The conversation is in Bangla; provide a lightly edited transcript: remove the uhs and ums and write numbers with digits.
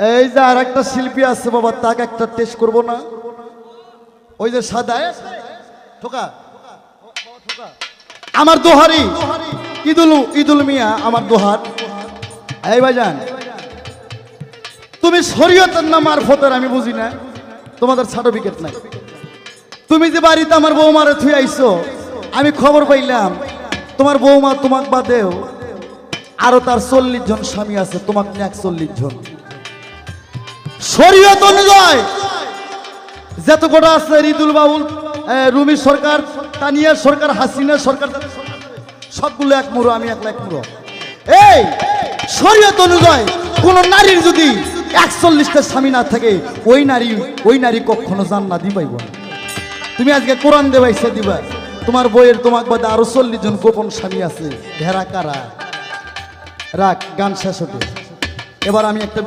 এই যে আর একটা শিল্পী আছে বাবা, তাকে একটা টেস্ট করবো না? ওই যে সাদা ঠোকা আমার দোহারি ঈদুল মিয়া আমার দোহার। এই ভাইজান, তুমি শরীয়তের না মারফতের আমি বুঝি না, তোমাদের সার্টিফিকেট নাই। তুমি যে বাড়িতে আমার বৌমারে থুই আইছো, আমি খবর পাইলাম তোমার বৌমা তোমাক বাদেও আরো তার 40 জন স্বামী আছে, তোমাক নিয়ে 41 জন। শরীয়ত অনুযায়ী যত গোটা আছে, রিদুল বাউল, রুমি সরকার, তানিয়া সরকার, হাসিনা সরকার, সবগুলো এক মুড়ো, আমি একলা এক মুড়ো। এই শরীয়ত অনুযায়ী কোন নারীর যদি 41টা স্বামী না থাকে, ওই নারী কখনো জান্নাত পাইব না। তুমি আজকে কোরআন দেবাইছে দিবা, তোমার বইয়ের তোমাক বাদে আরো 40 জন গোপন স্বামী আছে, ভেড়া কারা। রাখ, গান শেষ হতে। এবার আমি একটা